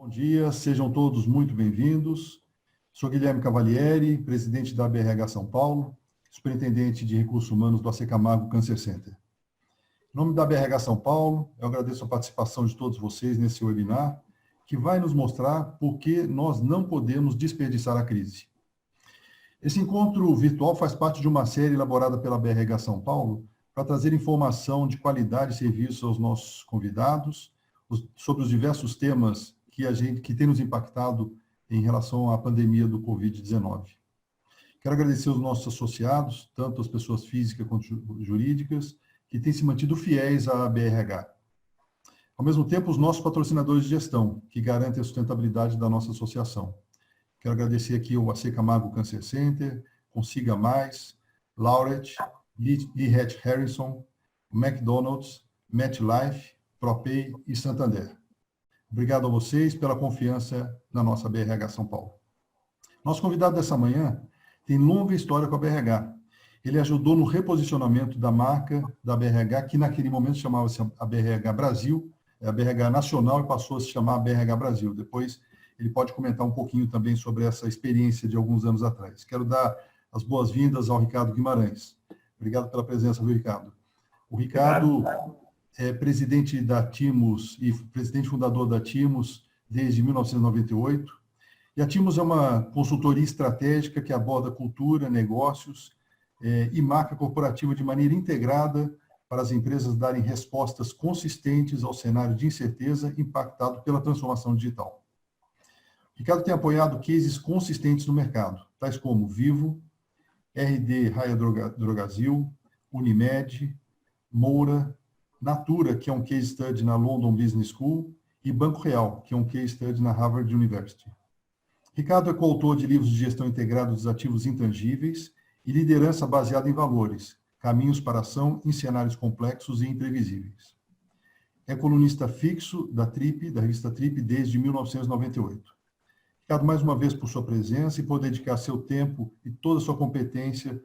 Bom dia, sejam todos muito bem-vindos. Sou Guilherme Cavalieri, presidente da BRH São Paulo, superintendente de recursos humanos do AC Camargo Cancer Center. Em nome da BRH São Paulo, eu agradeço a participação de todos vocês nesse webinar, que vai nos mostrar por que nós não podemos desperdiçar a crise. Esse encontro virtual faz parte de uma série elaborada pela BRH São Paulo para trazer informação de qualidade e serviço aos nossos convidados sobre os diversos temas que tem nos impactado em relação à pandemia do Covid-19. Quero agradecer aos nossos associados, tanto as pessoas físicas quanto jurídicas, que têm se mantido fiéis à BRH. Ao mesmo tempo, os nossos patrocinadores de gestão, que garantem a sustentabilidade da nossa associação. Quero agradecer aqui ao AC Camargo Cancer Center, Consiga Mais, Laureate, Lee Hatch Harrison, McDonald's, MetLife, ProPay e Santander. Obrigado a vocês pela confiança na nossa BRH São Paulo. Nosso convidado dessa manhã tem longa história com a BRH. Ele ajudou no reposicionamento da marca da BRH, que naquele momento chamava-se a BRH Brasil, a BRH Nacional, e passou a se chamar a BRH Brasil. Depois ele pode comentar um pouquinho também sobre essa experiência de alguns anos atrás. Quero dar as boas-vindas ao Ricardo Guimarães. Obrigado pela presença, viu, Ricardo? O Ricardo é presidente da Timos e presidente fundador da Timos desde 1998. E a Timos é uma consultoria estratégica que aborda cultura, negócios e marca corporativa de maneira integrada para as empresas darem respostas consistentes ao cenário de incerteza impactado pela transformação digital. O Ricardo tem apoiado cases consistentes no mercado, tais como Vivo, RD Raia Drogasil, Unimed, Moura, Natura, que é um case study na London Business School, e Banco Real, que é um case study na Harvard University. Ricardo é coautor de livros de gestão integrada dos ativos intangíveis e liderança baseada em valores, caminhos para ação em cenários complexos e imprevisíveis. É colunista fixo da revista Trip, desde 1998. Ricardo, mais uma vez por sua presença e por dedicar seu tempo e toda a sua competência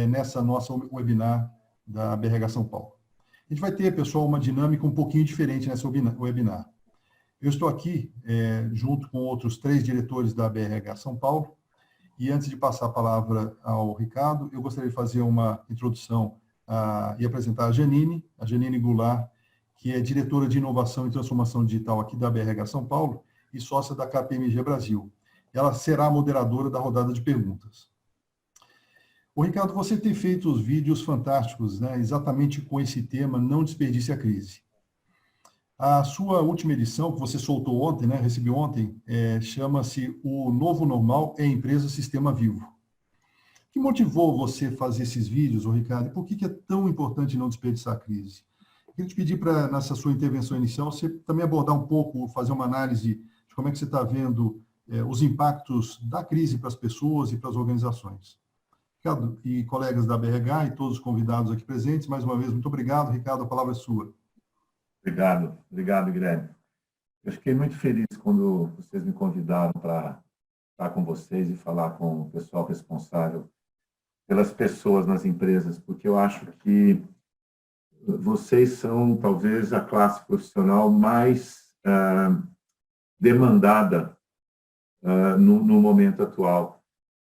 nessa nossa webinar da BRH São Paulo. A gente vai ter, pessoal, uma dinâmica um pouquinho diferente nessa webinar. Eu estou aqui junto com outros 3 diretores da BRH São Paulo, e antes de passar a palavra ao Ricardo, eu gostaria de fazer uma introdução e apresentar a Janine Goulart, que é diretora de Inovação e Transformação Digital aqui da BRH São Paulo e sócia da KPMG Brasil. Ela será a moderadora da rodada de perguntas. Ô, Ricardo, você tem feito os vídeos fantásticos, né, exatamente com esse tema, não desperdice a crise. A sua última edição, que você soltou ontem, né, recebeu ontem, chama-se O Novo Normal é Empresa Sistema Vivo. O que motivou você a fazer esses vídeos, ô, Ricardo, e por que é tão importante não desperdiçar a crise? Eu queria te pedir para, nessa sua intervenção inicial, você também abordar um pouco, fazer uma análise de como é que você está vendo os impactos da crise para as pessoas e para as organizações. Ricardo e colegas da BRH e todos os convidados aqui presentes, mais uma vez, muito obrigado. Ricardo, a palavra é sua. Obrigado, Guilherme. Eu fiquei muito feliz quando vocês me convidaram para estar com vocês e falar com o pessoal responsável pelas pessoas nas empresas, porque eu acho que vocês são, talvez, a classe profissional mais demandada no momento atual.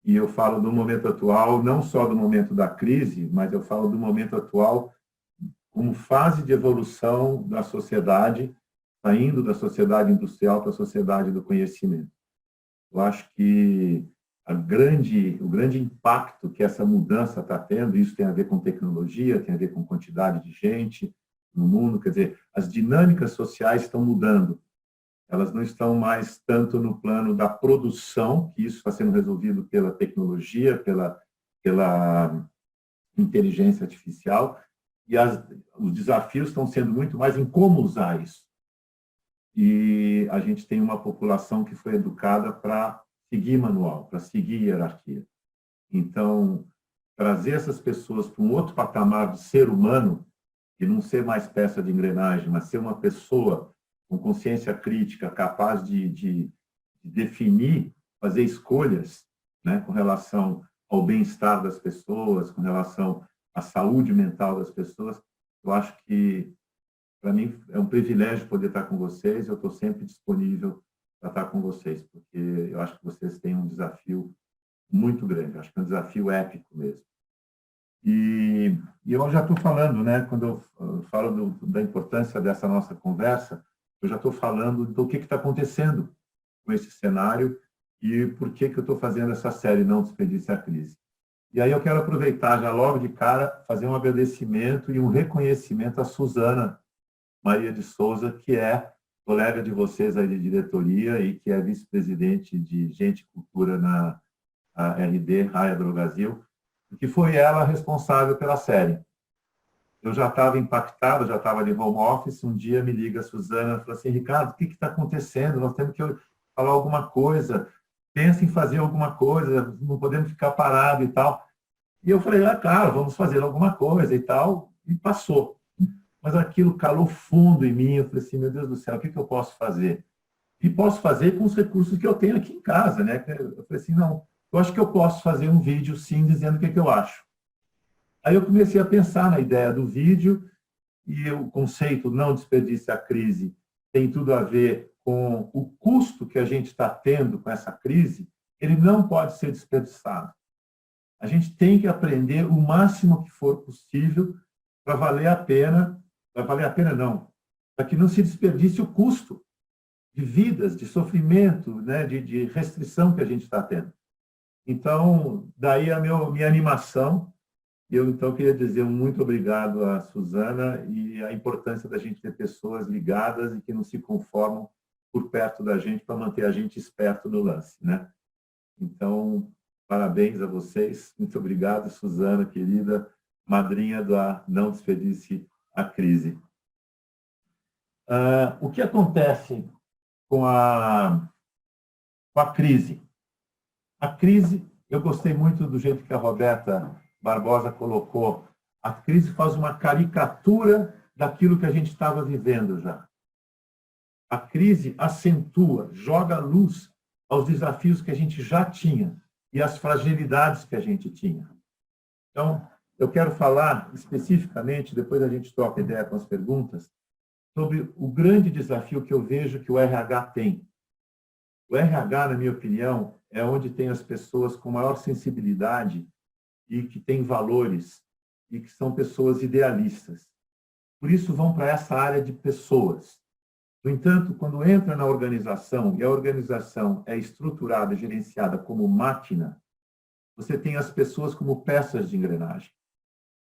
E eu falo do momento atual, não só do momento da crise, mas eu falo do momento atual como fase de evolução da sociedade, saindo da sociedade industrial para a sociedade do conhecimento. Eu acho que o grande impacto que essa mudança está tendo, isso tem a ver com tecnologia, tem a ver com quantidade de gente no mundo, quer dizer, as dinâmicas sociais estão mudando. Elas não estão mais tanto no plano da produção, que isso está sendo resolvido pela tecnologia, pela inteligência artificial, e os desafios estão sendo muito mais em como usar isso. E a gente tem uma população que foi educada para seguir manual, para seguir hierarquia. Então, trazer essas pessoas para um outro patamar de ser humano, e não ser mais peça de engrenagem, mas ser uma pessoa com consciência crítica, capaz de definir, fazer escolhas, né, com relação ao bem-estar das pessoas, com relação à saúde mental das pessoas, eu acho que, para mim, é um privilégio poder estar com vocês, eu estou sempre disponível para estar com vocês, porque eu acho que vocês têm um desafio muito grande, eu acho que é um desafio épico mesmo. E eu já estou falando, né, quando eu falo da importância dessa nossa conversa, eu já estou falando do que está acontecendo com esse cenário e por que eu estou fazendo essa série Não Desperdice a Crise. E aí eu quero aproveitar já logo de cara, fazer um agradecimento e um reconhecimento à Suzana Maria de Souza, que é colega de vocês aí de diretoria e que é vice-presidente de Gente e Cultura na RD, Raia Drogasil, que foi ela responsável pela série. Eu já estava impactado, já estava de home office, um dia me liga a Suzana e fala assim, Ricardo, o que está acontecendo? Nós temos que falar alguma coisa, pensa em fazer alguma coisa, não podemos ficar parado e tal. E eu falei, claro, vamos fazer alguma coisa e tal, e passou. Mas aquilo calou fundo em mim, eu falei assim, meu Deus do céu, o que eu posso fazer? E posso fazer com os recursos que eu tenho aqui em casa, né? Eu falei assim, não, eu acho que eu posso fazer um vídeo, sim, dizendo o que eu acho. Aí eu comecei a pensar na ideia do vídeo e o conceito Não Desperdice a Crise tem tudo a ver com o custo que a gente está tendo com essa crise, ele não pode ser desperdiçado. A gente tem que aprender o máximo que for possível para valer a pena não, para que não se desperdice o custo de vidas, de sofrimento, né, de restrição que a gente está tendo. Então, daí a minha animação. Eu, então, queria dizer um muito obrigado à Suzana e a importância da gente ter pessoas ligadas e que não se conformam por perto da gente para manter a gente esperto no lance, né? Então, parabéns a vocês. Muito obrigado, Suzana, querida, madrinha da Não Desperdice a Crise. O que acontece com a crise? A crise, eu gostei muito do jeito que a Roberta Barbosa colocou, a crise faz uma caricatura daquilo que a gente estava vivendo já. A crise acentua, joga luz aos desafios que a gente já tinha e às fragilidades que a gente tinha. Então, eu quero falar especificamente, depois a gente troca ideia com as perguntas, sobre o grande desafio que eu vejo que o RH tem. O RH, na minha opinião, é onde tem as pessoas com maior sensibilidade e que têm valores e que são pessoas idealistas. Por isso, vão para essa área de pessoas. No entanto, quando entra na organização, e a organização é estruturada, gerenciada como máquina, você tem as pessoas como peças de engrenagem.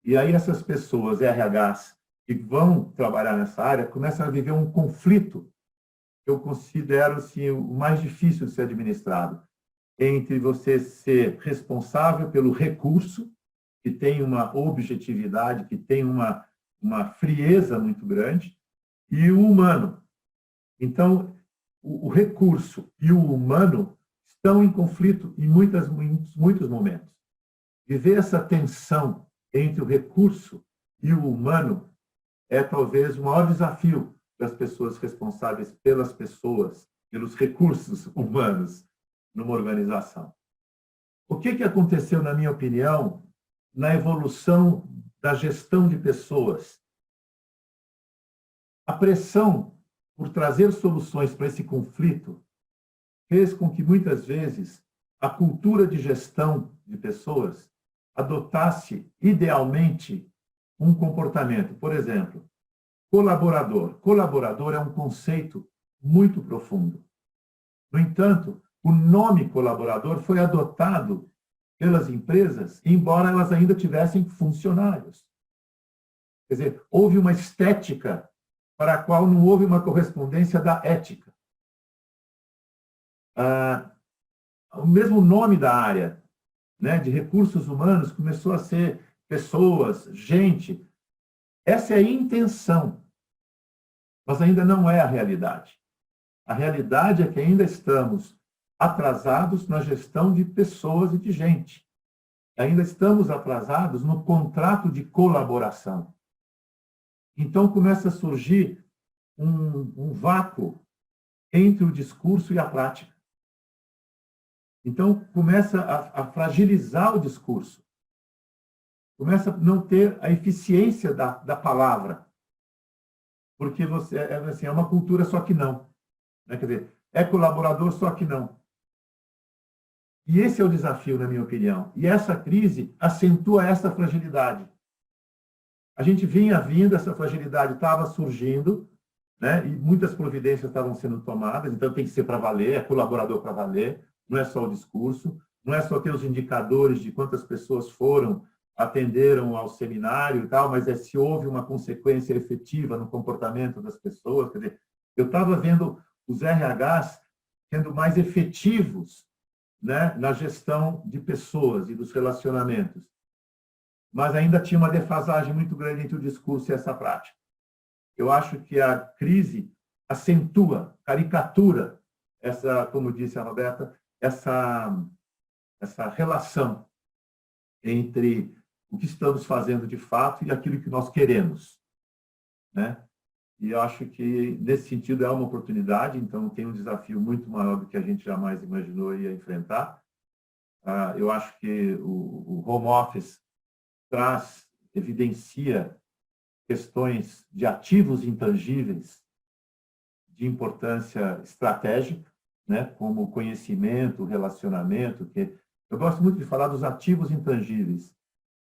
E aí essas pessoas, RHs, que vão trabalhar nessa área, começam a viver um conflito que eu considero assim, o mais difícil de ser administrado, entre você ser responsável pelo recurso, que tem uma objetividade, que tem uma frieza muito grande, e o humano. Então, o recurso e o humano estão em conflito em muitos momentos. Viver essa tensão entre o recurso e o humano é talvez o maior desafio das pessoas responsáveis pelas pessoas, pelos recursos humanos numa organização. O que aconteceu, na minha opinião, na evolução da gestão de pessoas? A pressão por trazer soluções para esse conflito fez com que, muitas vezes, a cultura de gestão de pessoas adotasse, idealmente, um comportamento. Por exemplo, colaborador. Colaborador é um conceito muito profundo. No entanto, o nome colaborador foi adotado pelas empresas, embora elas ainda tivessem funcionários. Quer dizer, houve uma estética para a qual não houve uma correspondência da ética. O mesmo nome da área, né, de recursos humanos começou a ser pessoas, gente. Essa é a intenção, mas ainda não é a realidade. A realidade é que ainda estamos atrasados na gestão de pessoas e de gente. Ainda estamos atrasados no contrato de colaboração. Então, começa a surgir um vácuo entre o discurso e a prática. Então, começa a fragilizar o discurso. Começa a não ter a eficiência da palavra. Porque você é uma cultura, só que não. Né? Quer dizer, é colaborador, só que não. E esse é o desafio, na minha opinião. E essa crise acentua essa fragilidade. A gente vinha vindo, essa fragilidade estava surgindo, né? E muitas providências estavam sendo tomadas, então tem que ser para valer, é colaborador para valer, não é só o discurso, não é só ter os indicadores de quantas pessoas foram, atenderam ao seminário e tal, mas é se houve uma consequência efetiva no comportamento das pessoas. Quer dizer, eu estava vendo os RHs sendo mais efetivos, né, na gestão de pessoas e dos relacionamentos. Mas ainda tinha uma defasagem muito grande entre o discurso e essa prática. Eu acho que a crise acentua, caricatura essa, como disse a Roberta, essa relação entre o que estamos fazendo de fato e aquilo que nós queremos, né? E eu acho que, nesse sentido, é uma oportunidade, então tem um desafio muito maior do que a gente jamais imaginou ia enfrentar. Eu acho que o home office evidencia questões de ativos intangíveis de importância estratégica, né, como conhecimento, relacionamento, que eu gosto muito de falar dos ativos intangíveis,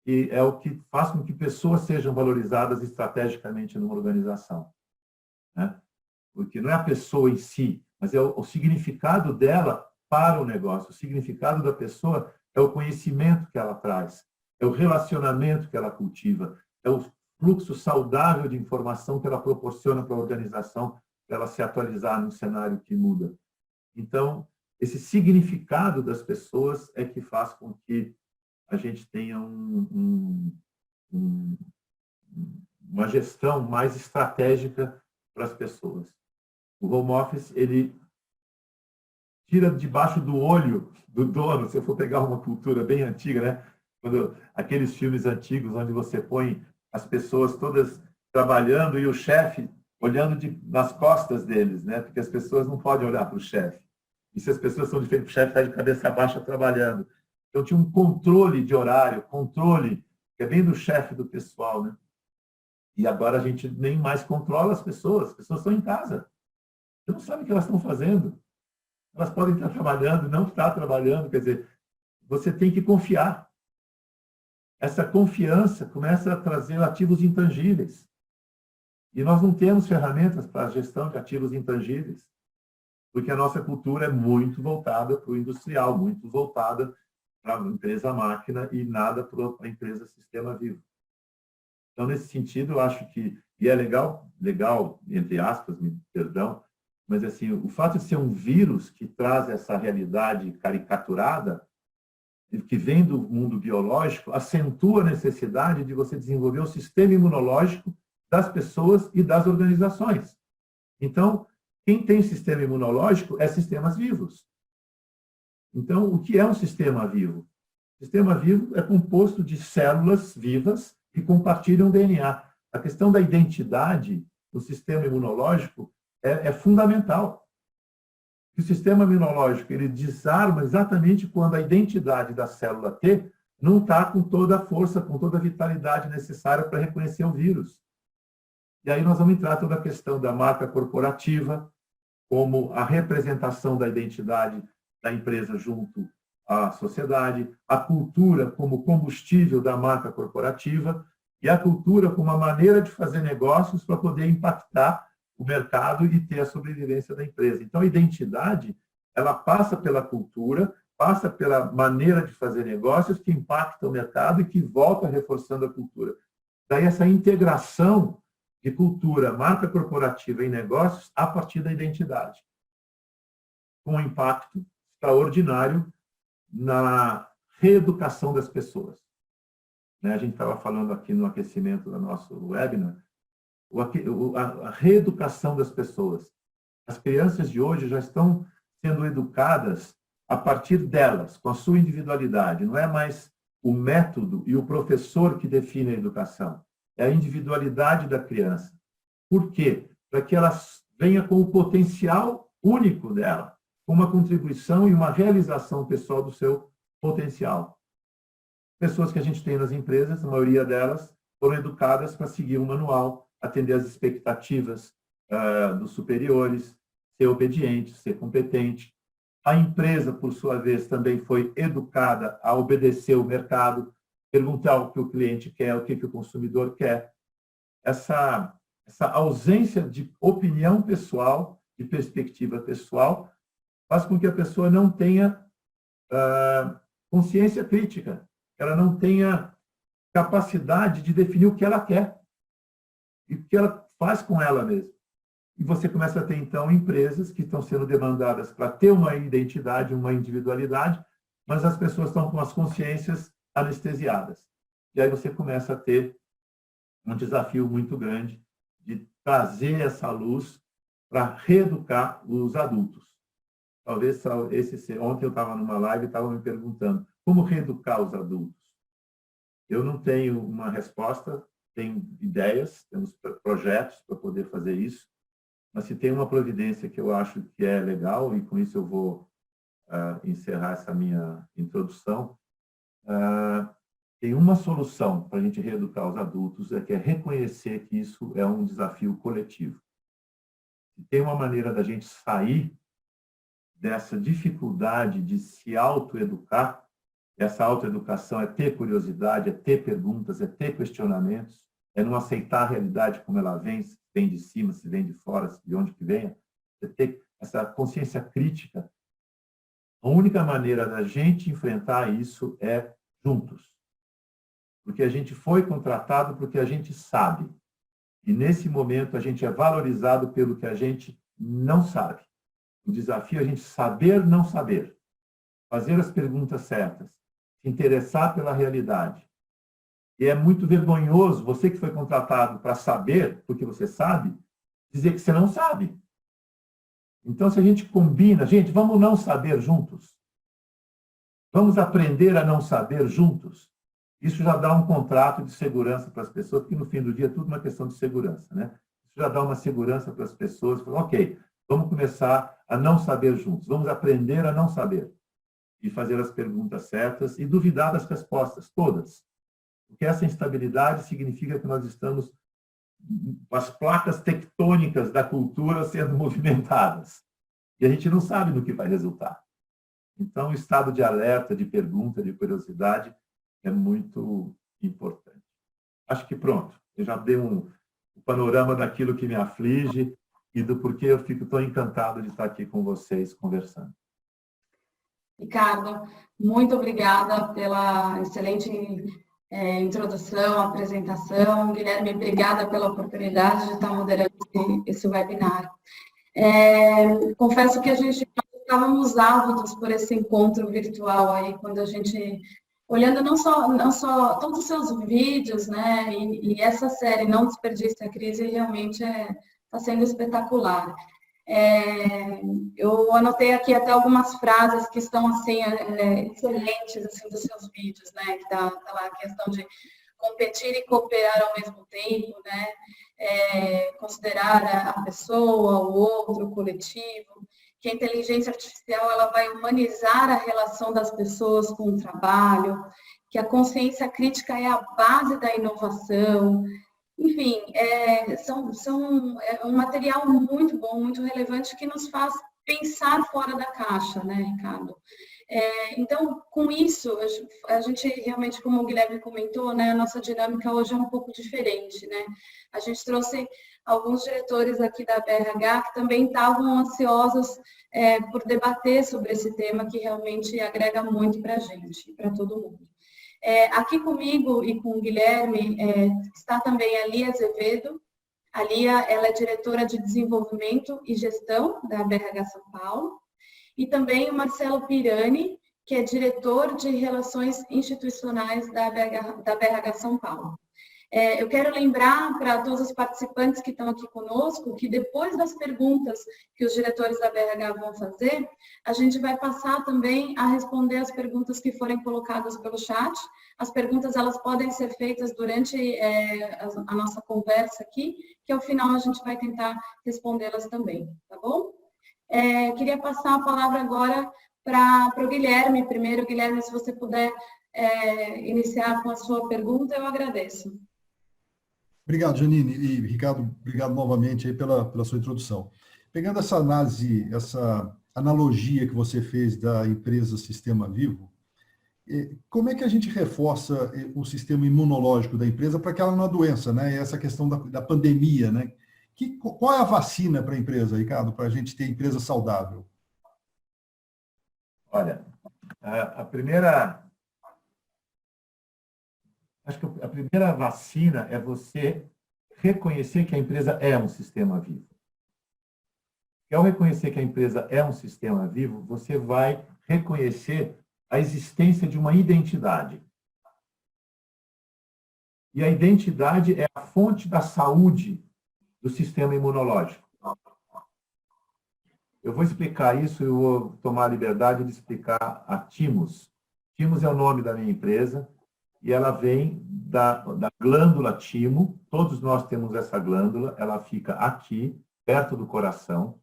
que é o que faz com que pessoas sejam valorizadas estrategicamente numa organização, né? Porque não é a pessoa em si, mas é o significado dela para o negócio. O significado da pessoa é o conhecimento que ela traz, é o relacionamento que ela cultiva, é o fluxo saudável de informação que ela proporciona para a organização, para ela se atualizar num cenário que muda. Então, esse significado das pessoas é que faz com que a gente tenha uma gestão mais estratégica para as pessoas. O home office, ele tira debaixo do olho do dono, se eu for pegar uma cultura bem antiga, né? Quando aqueles filmes antigos onde você põe as pessoas todas trabalhando e o chefe olhando nas costas deles, né? Porque as pessoas não podem olhar para o chefe. E se as pessoas são diferentes, o chefe está de cabeça baixa trabalhando. Então, tinha um controle de horário, controle, que é bem do chefe do pessoal, né? E agora a gente nem mais controla as pessoas estão em casa. Você não sabe o que elas estão fazendo. Elas podem estar trabalhando, não estar trabalhando, quer dizer, você tem que confiar. Essa confiança começa a trazer ativos intangíveis. E nós não temos ferramentas para a gestão de ativos intangíveis, porque a nossa cultura é muito voltada para o industrial, muito voltada para a empresa máquina e nada para a empresa sistema vivo. Então, nesse sentido, eu acho que, e é legal, entre aspas, perdão, mas assim, o fato de ser um vírus que traz essa realidade caricaturada, que vem do mundo biológico, acentua a necessidade de você desenvolver o sistema imunológico das pessoas e das organizações. Então, quem tem sistema imunológico é sistemas vivos. Então, o que é um sistema vivo? O sistema vivo é composto de células vivas que compartilham DNA. A questão da identidade no sistema imunológico é fundamental. O sistema imunológico ele desarma exatamente quando a identidade da célula T não está com toda a força, com toda a vitalidade necessária para reconhecer o vírus. E aí nós vamos entrar toda a questão da marca corporativa, como a representação da identidade da empresa junto à sociedade, a cultura como combustível da marca corporativa e a cultura como uma maneira de fazer negócios para poder impactar o mercado e ter a sobrevivência da empresa. Então, a identidade, ela passa pela cultura, passa pela maneira de fazer negócios que impacta o mercado e que volta reforçando a cultura. Daí essa integração de cultura, marca corporativa e negócios a partir da identidade, com um impacto extraordinário na reeducação das pessoas. A gente estava falando aqui no aquecimento do nosso webinar, a reeducação das pessoas. As crianças de hoje já estão sendo educadas a partir delas, com a sua individualidade. Não é mais o método e o professor que define a educação. É a individualidade da criança. Por quê? Para que ela venha com o potencial único dela, com uma contribuição e uma realização pessoal do seu potencial. Pessoas que a gente tem nas empresas, a maioria delas foram educadas para seguir um manual, atender às expectativas dos superiores, ser obediente, ser competente. A empresa, por sua vez, também foi educada a obedecer o mercado, perguntar o que o cliente quer, o que o consumidor quer. Essa ausência de opinião pessoal, de perspectiva pessoal, faz com que a pessoa não tenha consciência crítica, ela não tenha capacidade de definir o que ela quer e o que ela faz com ela mesma. E você começa a ter, então, empresas que estão sendo demandadas para ter uma identidade, uma individualidade, mas as pessoas estão com as consciências anestesiadas. E aí você começa a ter um desafio muito grande de trazer essa luz para reeducar os adultos. Talvez ontem eu estava numa live e estava me perguntando como reeducar os adultos. Eu não tenho uma resposta, tenho ideias, temos projetos para poder fazer isso, mas se tem uma providência que eu acho que é legal, e com isso eu vou encerrar essa minha introdução, tem uma solução para a gente reeducar os adultos, que é reconhecer que isso é um desafio coletivo. E tem uma maneira da gente sair dessa dificuldade de se autoeducar. Essa autoeducação é ter curiosidade, é ter perguntas, é ter questionamentos, é não aceitar a realidade como ela vem, se vem de cima, se vem de fora, de onde que venha, é ter essa consciência crítica. A única maneira da gente enfrentar isso é juntos. Porque a gente foi contratado porque a gente sabe. E, nesse momento, a gente é valorizado pelo que a gente não sabe. O desafio é a gente saber não saber. Fazer as perguntas certas. Se interessar pela realidade. E é muito vergonhoso, você que foi contratado para saber, porque você sabe, dizer que você não sabe. Então, se a gente combina, gente, vamos não saber juntos. Vamos aprender a não saber juntos. Isso já dá um contrato de segurança para as pessoas, porque no fim do dia é tudo uma questão de segurança, né? Isso já dá uma segurança para as pessoas. Ok, vamos começar a não saber juntos. Vamos aprender a não saber. E fazer as perguntas certas e duvidar das respostas, todas. Porque essa instabilidade significa que nós estamos com as placas tectônicas da cultura sendo movimentadas. E a gente não sabe no que vai resultar. Então, o estado de alerta, de pergunta, de curiosidade é muito importante. Acho que pronto. Eu já dei um panorama daquilo que me aflige e do porquê eu fico tão encantado de estar aqui com vocês conversando. Ricardo, muito obrigada pela excelente introdução, apresentação. Guilherme, obrigada pela oportunidade de estar moderando esse webinar. Confesso que a gente estávamos ávidos por esse encontro virtual aí, quando a gente, olhando não só todos os seus vídeos, né, e essa série Não Desperdice a Crise realmente está sendo espetacular. Eu anotei aqui até algumas frases que estão assim excelentes assim dos seus vídeos, né? Que tá lá a questão de competir e cooperar ao mesmo tempo, né? Considerar a pessoa, o outro, o coletivo. Que a inteligência artificial ela vai humanizar a relação das pessoas com o trabalho. Que a consciência crítica é a base da inovação. Enfim, é um material muito bom, muito relevante, que nos faz pensar fora da caixa, né, Ricardo? Então, com isso, a gente realmente, como o Guilherme comentou, né, a nossa dinâmica hoje é um pouco diferente, né? A gente trouxe alguns diretores aqui da BRH que também estavam ansiosos por debater sobre esse tema, que realmente agrega muito para a gente, para todo mundo. Aqui comigo e com o Guilherme está também a Lia Azevedo. A Lia, ela é diretora de Desenvolvimento e Gestão da BRH São Paulo. E também o Marcelo Pirani, que é diretor de Relações Institucionais da BRH São Paulo. Eu quero lembrar para todos os participantes que estão aqui conosco que depois das perguntas que os diretores da BRH vão fazer, a gente vai passar também a responder as perguntas que forem colocadas pelo chat. As perguntas elas podem ser feitas durante a nossa conversa aqui, que ao final a gente vai tentar respondê-las também, tá bom? Queria passar a palavra agora para o Guilherme. Primeiro, Guilherme, se você puder iniciar com a sua pergunta, eu agradeço. Obrigado, Janine. E, Ricardo, obrigado novamente aí pela sua introdução. Pegando essa análise, essa analogia que você fez da empresa Sistema Vivo, como é que a gente reforça o sistema imunológico da empresa para que ela não doença, né? Essa questão da pandemia, né? Qual é a vacina para a empresa, Ricardo, para a gente ter empresa saudável? Olha, acho que a primeira vacina é você reconhecer que a empresa é um sistema vivo. E ao reconhecer que a empresa é um sistema vivo, você vai reconhecer a existência de uma identidade. E a identidade é a fonte da saúde do sistema imunológico. Eu vou explicar isso, eu vou tomar a liberdade de explicar a Thymus. Thymus é o nome da minha empresa e ela vem da glândula timo. Todos nós temos essa glândula, ela fica aqui, perto do coração.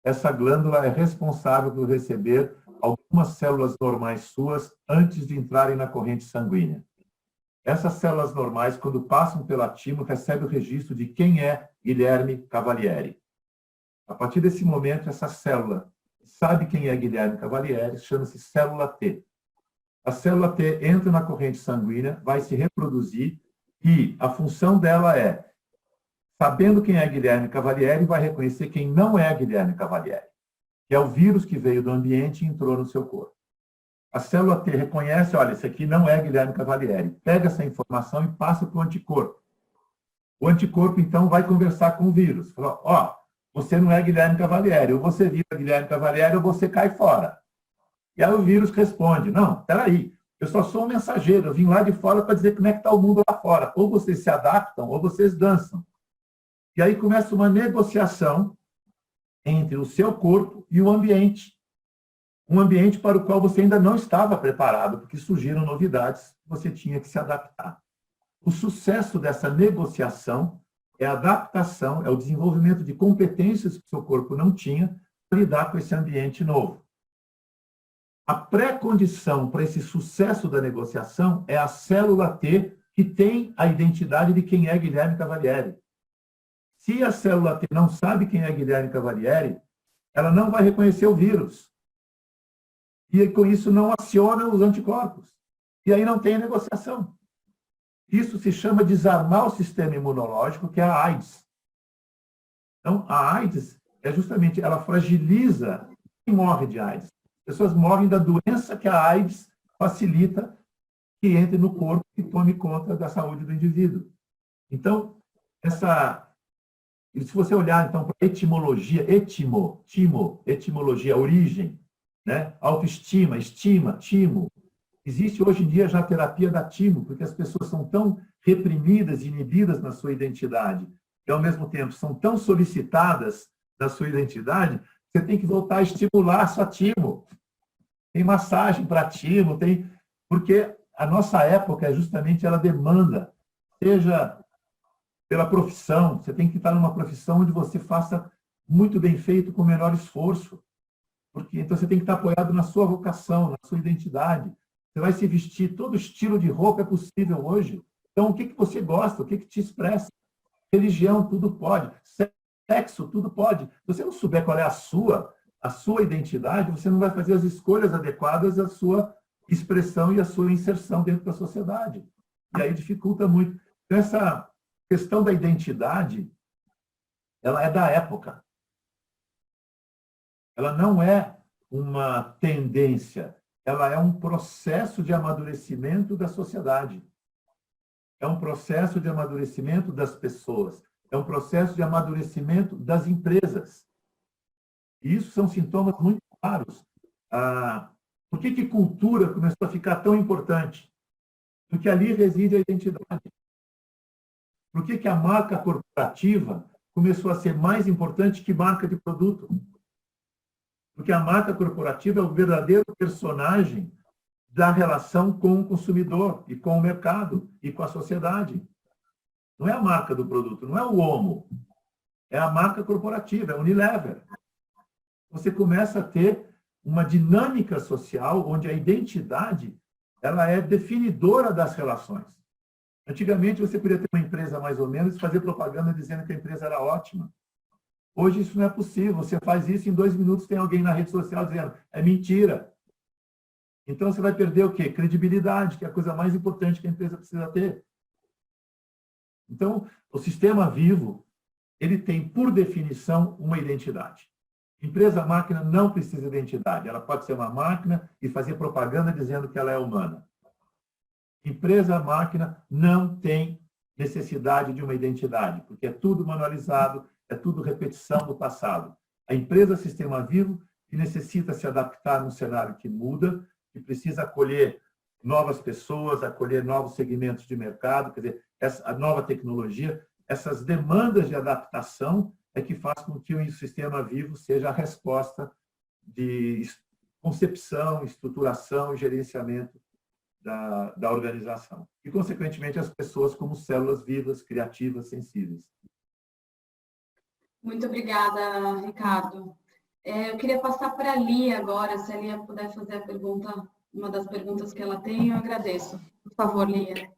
Essa glândula é responsável por receber algumas células normais suas antes de entrarem na corrente sanguínea. Essas células normais, quando passam pela timo, recebem o registro de quem é Guilherme Cavalieri. A partir desse momento, essa célula sabe quem é Guilherme Cavalieri, chama-se célula T. A célula T entra na corrente sanguínea, vai se reproduzir e a função dela é, sabendo quem é Guilherme Cavalieri, vai reconhecer quem não é Guilherme Cavalieri, que é o vírus que veio do ambiente e entrou no seu corpo. A célula T reconhece, olha, esse aqui não é Guilherme Cavalieri. Pega essa informação e passa para o anticorpo. O anticorpo, então, vai conversar com o vírus. Fala, ó, você não é Guilherme Cavalieri. Ou você vira Guilherme Cavalieri ou você cai fora. E aí o vírus responde, não, peraí, eu só sou um mensageiro, eu vim lá de fora para dizer como é que está o mundo lá fora. Ou vocês se adaptam, ou vocês dançam. E aí começa uma negociação entre o seu corpo e o ambiente. Um ambiente para o qual você ainda não estava preparado, porque surgiram novidades, você tinha que se adaptar. O sucesso dessa negociação é a adaptação, é o desenvolvimento de competências que o seu corpo não tinha para lidar com esse ambiente novo. A pré-condição para esse sucesso da negociação é a célula T, que tem a identidade de quem é Guilherme Cavalieri. Se a célula T não sabe quem é Guilherme Cavalieri, ela não vai reconhecer o vírus. E com isso não aciona os anticorpos. E aí não tem negociação. Isso se chama desarmar o sistema imunológico, que é a AIDS. Então, a AIDS é justamente, ela fragiliza quem morre de AIDS. As pessoas morrem da doença que a AIDS facilita que entre no corpo e tome conta da saúde do indivíduo. Então, se você olhar então para a etimologia, etimologia, origem, né? Autoestima, estima, timo. Existe hoje em dia já a terapia da timo, porque as pessoas são tão reprimidas e inibidas na sua identidade, e ao mesmo tempo são tão solicitadas na sua identidade, você tem que voltar a estimular a sua timo. Tem massagem para timo, porque a nossa época justamente ela demanda, seja pela profissão, você tem que estar numa profissão onde você faça muito bem feito com o menor esforço. Porque então você tem que estar apoiado na sua vocação, na sua identidade. Você vai se vestir, todo estilo de roupa é possível hoje. Então, o que você gosta, o que te expressa? Religião, tudo pode. Sexo, tudo pode. Se você não souber qual é a sua identidade, você não vai fazer as escolhas adequadas à sua expressão e à sua inserção dentro da sociedade. E aí dificulta muito. Então, essa questão da identidade, ela é da época. Ela não é uma tendência, ela é um processo de amadurecimento da sociedade. É um processo de amadurecimento das pessoas. É um processo de amadurecimento das empresas. E isso são sintomas muito claros. Por que cultura começou a ficar tão importante? Porque ali reside a identidade. Por que a marca corporativa começou a ser mais importante que marca de produto? Porque a marca corporativa é o verdadeiro personagem da relação com o consumidor e com o mercado e com a sociedade. Não é a marca do produto, não é o Omo. É a marca corporativa, é a Unilever. Você começa a ter uma dinâmica social onde a identidade ela é definidora das relações. Antigamente, você podia ter uma empresa mais ou menos e fazer propaganda dizendo que a empresa era ótima. Hoje isso não é possível. Você faz isso, em 2 minutos tem alguém na rede social dizendo, é mentira. Então você vai perder o quê? Credibilidade, que é a coisa mais importante que a empresa precisa ter. Então, o sistema vivo, ele tem, por definição, uma identidade. Empresa-máquina não precisa de identidade. Ela pode ser uma máquina e fazer propaganda dizendo que ela é humana. Empresa-máquina não tem necessidade de uma identidade, porque é tudo manualizado, é tudo repetição do passado. A empresa sistema vivo, que necessita se adaptar num cenário que muda, que precisa acolher novas pessoas, acolher novos segmentos de mercado, quer dizer, a nova tecnologia, essas demandas de adaptação é que faz com que o sistema vivo seja a resposta de concepção, estruturação e gerenciamento da organização. E, consequentemente, as pessoas como células vivas, criativas, sensíveis. Muito obrigada, Ricardo. Eu queria passar para a Lia agora, se a Lia puder fazer a pergunta, uma das perguntas que ela tem, eu agradeço. Por favor, Lia.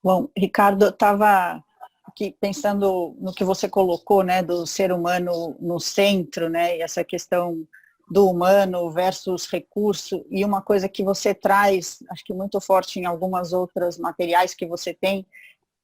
Bom, Ricardo, eu estava aqui pensando no que você colocou, né, do ser humano no centro, né, e essa questão do humano versus recurso, e uma coisa que você traz, acho que muito forte em algumas outras materiais que você tem,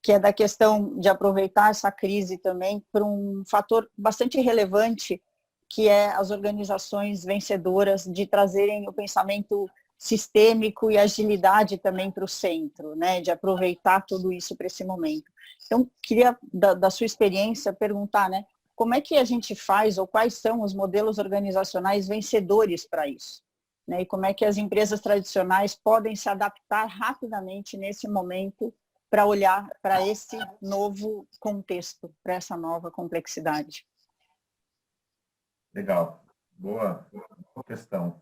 que é da questão de aproveitar essa crise também para um fator bastante relevante, que é as organizações vencedoras de trazerem o pensamento sistêmico e agilidade também para o centro, né, de aproveitar tudo isso para esse momento. Então, queria, da sua experiência, perguntar, né, como é que a gente faz, ou quais são os modelos organizacionais vencedores para isso? Né, e como é que as empresas tradicionais podem se adaptar rapidamente nesse momento para olhar para esse novo contexto, para essa nova complexidade? Legal. Boa questão.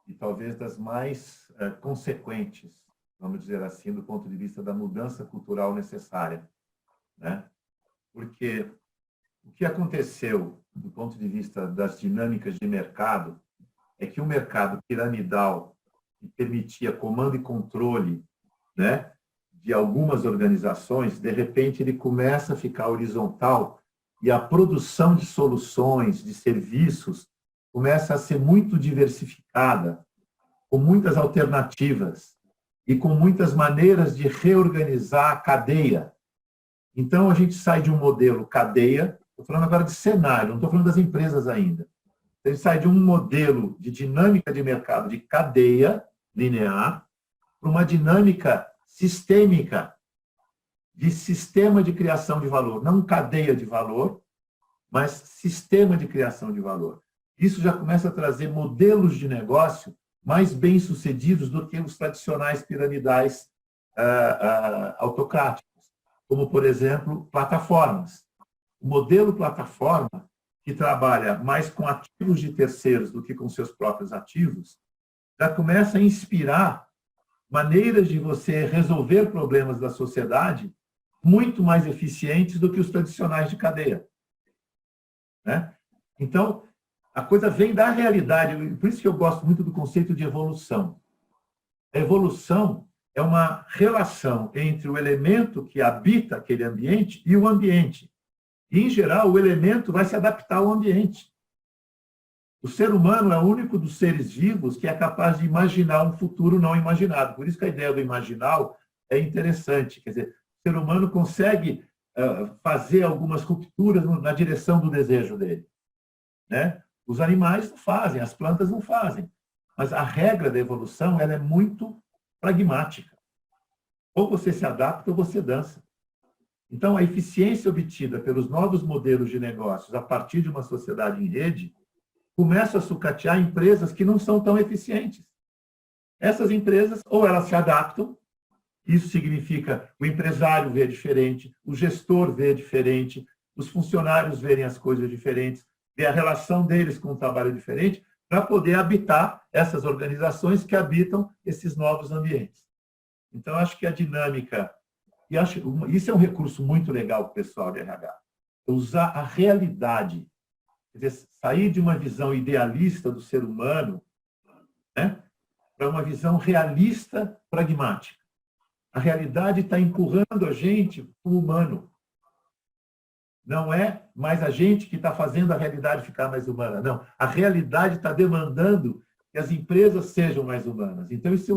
E talvez das mais consequentes, vamos dizer assim, do ponto de vista da mudança cultural necessária, né? Porque o que aconteceu, do ponto de vista das dinâmicas de mercado, é que um mercado piramidal que permitia comando e controle, né, de algumas organizações, de repente ele começa a ficar horizontal e a produção de soluções, de serviços, começa a ser muito diversificada, com muitas alternativas e com muitas maneiras de reorganizar a cadeia. Então, a gente sai de um modelo cadeia, estou falando agora de cenário, não estou falando das empresas ainda. A gente sai de um modelo de dinâmica de mercado de cadeia linear para uma dinâmica sistêmica, de sistema de criação de valor, não cadeia de valor, mas sistema de criação de valor. Isso já começa a trazer modelos de negócio mais bem-sucedidos do que os tradicionais piramidais autocráticos, como, por exemplo, plataformas. O modelo plataforma, que trabalha mais com ativos de terceiros do que com seus próprios ativos, já começa a inspirar maneiras de você resolver problemas da sociedade muito mais eficientes do que os tradicionais de cadeia, né? Então, a coisa vem da realidade, por isso que eu gosto muito do conceito de evolução. A evolução é uma relação entre o elemento que habita aquele ambiente e o ambiente. E, em geral, o elemento vai se adaptar ao ambiente. O ser humano é o único dos seres vivos que é capaz de imaginar um futuro não imaginado. Por isso que a ideia do imaginal é interessante. Quer dizer, o ser humano consegue fazer algumas rupturas na direção do desejo dele, né? Os animais não fazem, as plantas não fazem. Mas a regra da evolução ela é muito pragmática. Ou você se adapta ou você dança. Então, a eficiência obtida pelos novos modelos de negócios a partir de uma sociedade em rede começa a sucatear empresas que não são tão eficientes. Essas empresas, ou elas se adaptam, isso significa o empresário vê diferente, o gestor vê diferente, os funcionários verem as coisas diferentes, ver a relação deles com o trabalho diferente, para poder habitar essas organizações que habitam esses novos ambientes. Então, acho que a dinâmica, e isso é um recurso muito legal para o pessoal de RH, usar a realidade, quer dizer, sair de uma visão idealista do ser humano, né, para uma visão realista, pragmática. A realidade está empurrando a gente para o humano. Não é mais a gente que está fazendo a realidade ficar mais humana. Não, a realidade está demandando que as empresas sejam mais humanas. Então, se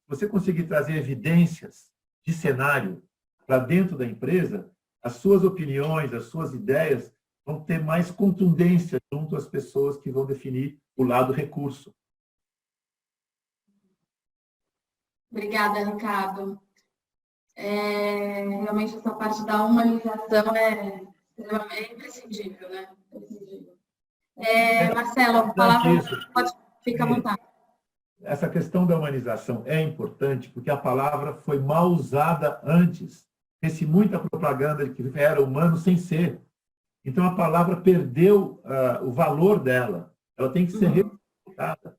você conseguir trazer evidências de cenário para dentro da empresa, as suas opiniões, as suas ideias vão ter mais contundência junto às pessoas que vão definir o lado recurso. Obrigada, Ricardo. Realmente essa parte da humanização é imprescindível, né? Marcelo, a palavra pode ficar à vontade. Essa questão da humanização é importante porque a palavra foi mal usada antes. Fez-se muita propaganda de que era humano sem ser. Então, a palavra perdeu o valor dela. Ela tem que ser respeitada.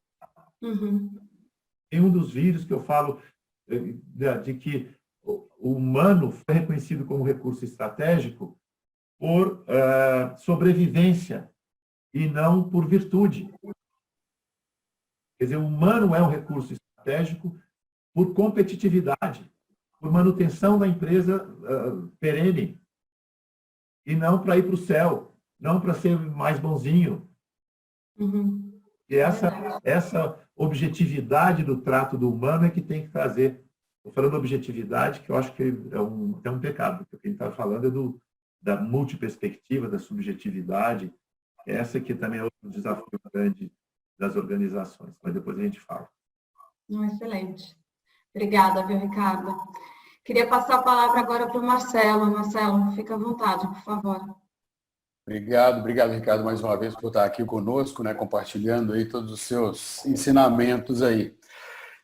Tem um dos vídeos que eu falo de que o humano foi reconhecido como recurso estratégico por sobrevivência e não por virtude. Quer dizer, o humano é um recurso estratégico por competitividade, por manutenção da empresa perene, e não para ir para o céu, não para ser mais bonzinho. E essa objetividade do trato do humano é que tem que trazer. Estou falando objetividade, que eu acho que é um pecado, porque o que ele está falando é da multiperspectiva, da subjetividade. Essa aqui também é outro desafio grande das organizações, mas depois a gente fala. Excelente. Obrigada, viu, Ricardo? Queria passar a palavra agora para o Marcelo. Marcelo, fica à vontade, por favor. Obrigado, Ricardo, mais uma vez por estar aqui conosco, né, compartilhando aí todos os seus ensinamentos aí.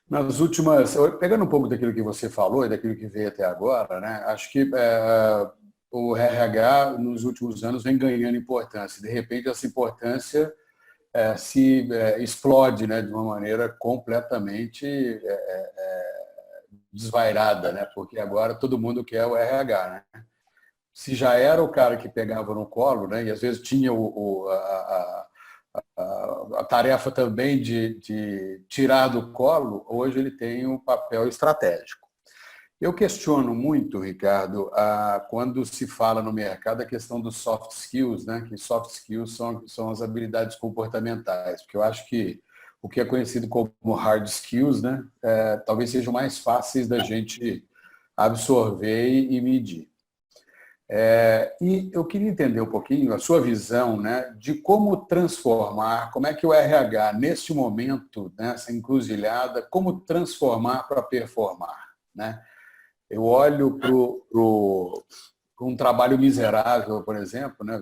Nas últimas, pegando um pouco daquilo que você falou e daquilo que veio até agora, né, acho que o RH nos últimos anos vem ganhando importância. De repente, essa importância se explode, né, de uma maneira completamente desvairada, né, porque agora todo mundo quer o RH, né? Se já era o cara que pegava no colo, né, e às vezes tinha a tarefa também de tirar do colo, hoje ele tem um papel estratégico. Eu questiono muito, Ricardo, quando se fala no mercado a questão dos soft skills, né, que soft skills são as habilidades comportamentais, porque eu acho que o que é conhecido como hard skills, né, talvez sejam mais fáceis da gente absorver e medir. E eu queria entender um pouquinho a sua visão, né, de como transformar, como é que o RH, neste momento, nessa encruzilhada, como transformar para performar, né? Eu olho para um trabalho miserável, por exemplo, né,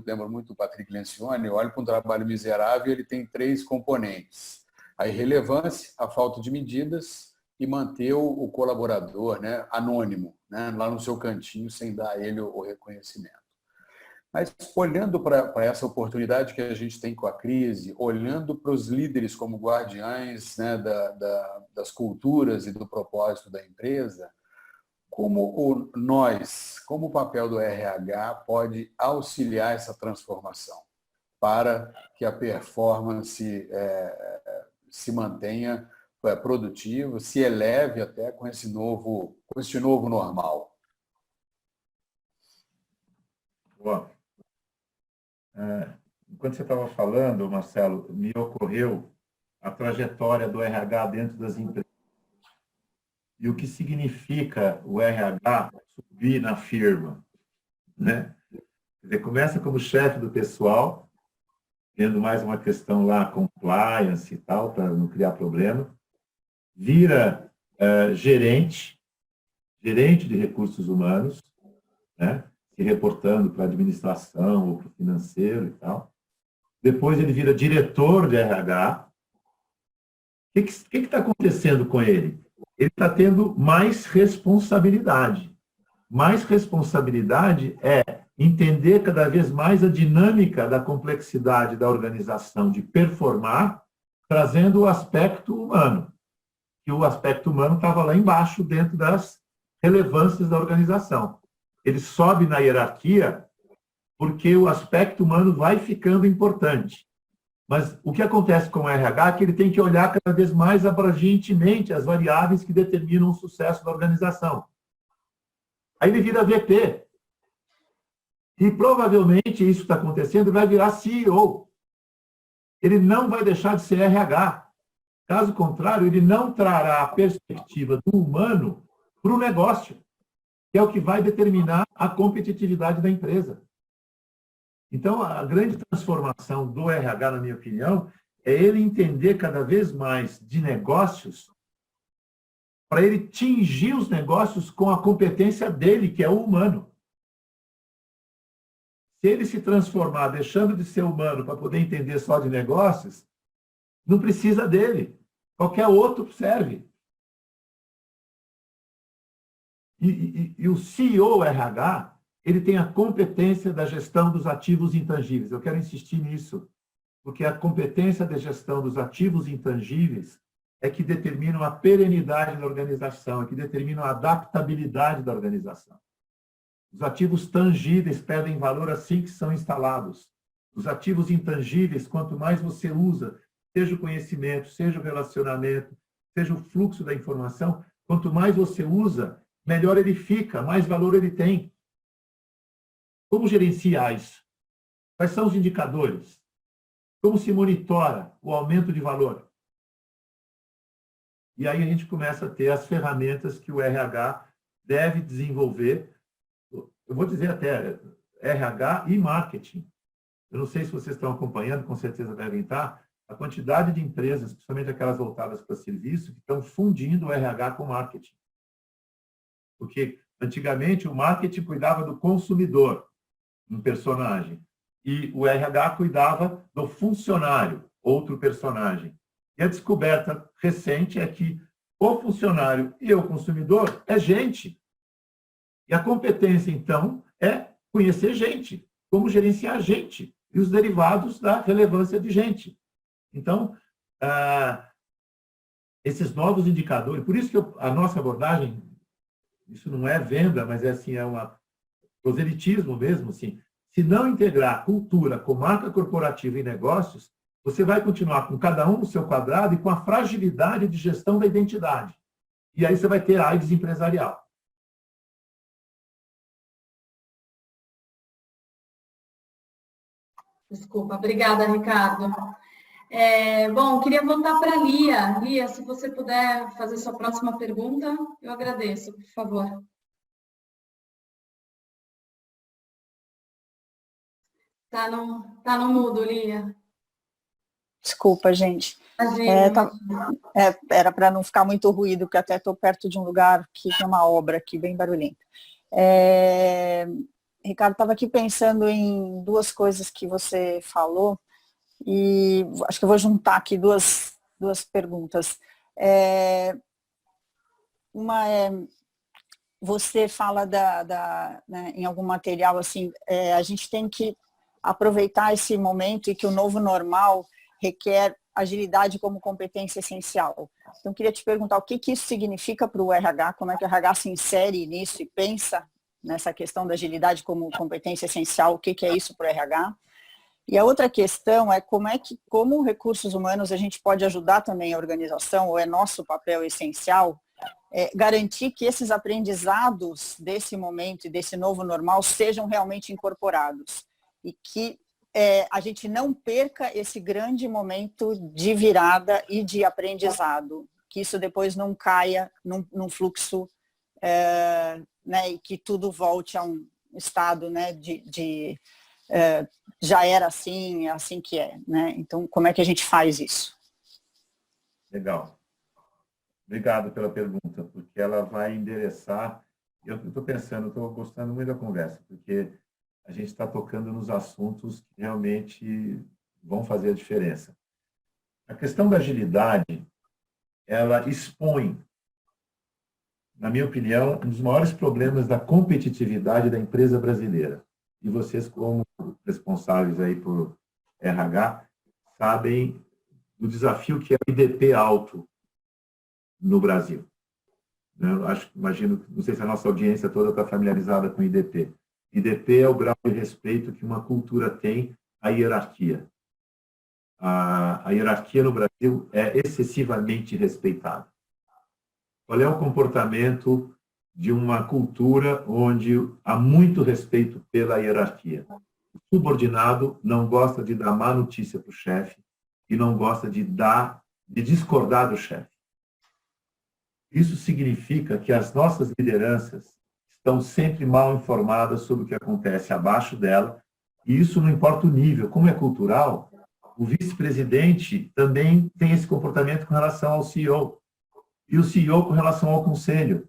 lembro muito do Patrick Lencioni, eu olho para um trabalho miserável e ele tem 3 componentes. A irrelevância, a falta de medidas e manter o colaborador, né, anônimo, né, lá no seu cantinho, sem dar a ele o reconhecimento. Mas olhando para essa oportunidade que a gente tem com a crise, olhando para os líderes como guardiães, né, das culturas e do propósito da empresa, como como o papel do RH pode auxiliar essa transformação para que a performance se mantenha produtivo, se eleve até com este novo normal? Boa. Enquanto você estava falando, Marcelo, me ocorreu a trajetória do RH dentro das empresas. E o que significa o RH subir na firma, né? Ele começa como chefe do pessoal, tendo mais uma questão lá, compliance e tal, para não criar problema. Vira gerente de recursos humanos, né? Se reportando para a administração ou para o financeiro e tal. Depois ele vira diretor de RH. O que está acontecendo com ele? Ele está tendo mais responsabilidade. Mais responsabilidade é entender cada vez mais a dinâmica da complexidade da organização de performar, trazendo o aspecto humano. Que o aspecto humano estava lá embaixo, dentro das relevâncias da organização. Ele sobe na hierarquia porque o aspecto humano vai ficando importante. Mas o que acontece com o RH é que ele tem que olhar cada vez mais abrangentemente as variáveis que determinam o sucesso da organização. Aí ele vira VP. E provavelmente isso está acontecendo e vai virar CEO. Ele não vai deixar de ser RH. Caso contrário, ele não trará a perspectiva do humano para o negócio, que é o que vai determinar a competitividade da empresa. Então, a grande transformação do RH, na minha opinião, é ele entender cada vez mais de negócios para ele tingir os negócios com a competência dele, que é o humano. Se ele se transformar, deixando de ser humano para poder entender só de negócios, não precisa dele. Qualquer outro serve. E o CEO RH, ele tem a competência da gestão dos ativos intangíveis. Eu quero insistir nisso, porque a competência da gestão dos ativos intangíveis é que determinam a perenidade da organização, é que determinam a adaptabilidade da organização. Os ativos tangíveis perdem valor assim que são instalados. Os ativos intangíveis, quanto mais você usa, seja o conhecimento, seja o relacionamento, seja o fluxo da informação, quanto mais você usa, melhor ele fica, mais valor ele tem. Como gerenciar isso? Quais são os indicadores? Como se monitora o aumento de valor? E aí a gente começa a ter as ferramentas que o RH deve desenvolver. Eu vou dizer até RH e marketing. Eu não sei se vocês estão acompanhando, com certeza devem estar, a quantidade de empresas, principalmente aquelas voltadas para serviço, que estão fundindo o RH com o marketing. Porque antigamente o marketing cuidava do consumidor, um personagem, e o RH cuidava do funcionário, outro personagem. E a descoberta recente é que o funcionário e o consumidor é gente. E a competência, então, é conhecer gente, como gerenciar gente e os derivados da relevância de gente. Então, esses novos indicadores, por isso que a nossa abordagem, isso não é venda, mas é assim, é um proselitismo mesmo, assim. Se não integrar cultura com marca corporativa e negócios, você vai continuar com cada um no seu quadrado e com a fragilidade de gestão da identidade. E aí você vai ter AIDS empresarial. Desculpa, obrigada, Ricardo. Bom, queria voltar para a Lia. Lia, se você puder fazer sua próxima pergunta, eu agradeço, por favor. Tá no mudo, Lia. Desculpa, gente. Imagina, Era para não ficar muito ruído, porque até estou perto de um lugar que tem uma obra aqui, bem barulhenta. Ricardo, estava aqui pensando em duas coisas que você falou, e acho que eu vou juntar aqui duas perguntas. Uma é, você fala né, em algum material, assim, a gente tem que aproveitar esse momento e que o novo normal requer agilidade como competência essencial. Então, eu queria te perguntar o que isso significa para o RH, como é que o RH se insere nisso e pensa nessa questão da agilidade como competência essencial, o que é isso para o RH? E a outra questão é como recursos humanos a gente pode ajudar também a organização, ou é nosso papel essencial, garantir que esses aprendizados desse momento e desse novo normal sejam realmente incorporados e que a gente não perca esse grande momento de virada e de aprendizado, que isso depois não caia num fluxo, né, e que tudo volte a um estado, né, já era assim, é assim que é, né? Então, como é que a gente faz isso? Legal. Obrigado pela pergunta, porque ela vai endereçar. Eu estou gostando muito da conversa, porque a gente está tocando nos assuntos que realmente vão fazer a diferença. A questão da agilidade, ela expõe, na minha opinião, um dos maiores problemas da competitividade da empresa brasileira. E vocês, como responsáveis aí por RH, sabem do desafio que é o IDP alto no Brasil. Imagino, não sei se a nossa audiência toda está familiarizada com IDP. IDP é o grau de respeito que uma cultura tem à hierarquia. A hierarquia no Brasil é excessivamente respeitada. Qual é o comportamento de uma cultura onde há muito respeito pela hierarquia. O subordinado não gosta de dar má notícia para o chefe e não gosta de discordar do chefe. Isso significa que as nossas lideranças estão sempre mal informadas sobre o que acontece abaixo dela, e isso não importa o nível. Como é cultural, o vice-presidente também tem esse comportamento com relação ao CEO, e o CEO com relação ao conselho.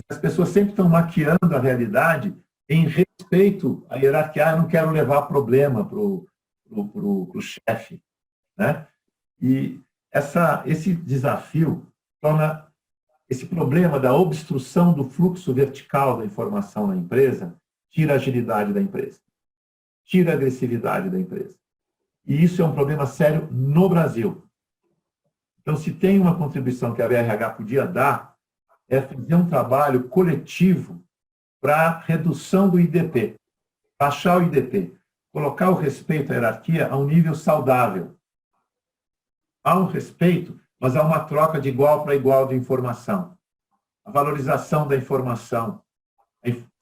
As pessoas sempre estão maquiando a realidade em respeito à hierarquia. Eu não quero levar problema para o chefe, né? E esse desafio torna esse problema da obstrução do fluxo vertical da informação na empresa, tira a agilidade da empresa, tira a agressividade da empresa. E isso é um problema sério no Brasil. Então, se tem uma contribuição que a BRH podia dar, é fazer um trabalho coletivo para redução do IDP, baixar o IDP, colocar o respeito à hierarquia a um nível saudável. Há um respeito, mas há uma troca de igual para igual de informação. A valorização da informação,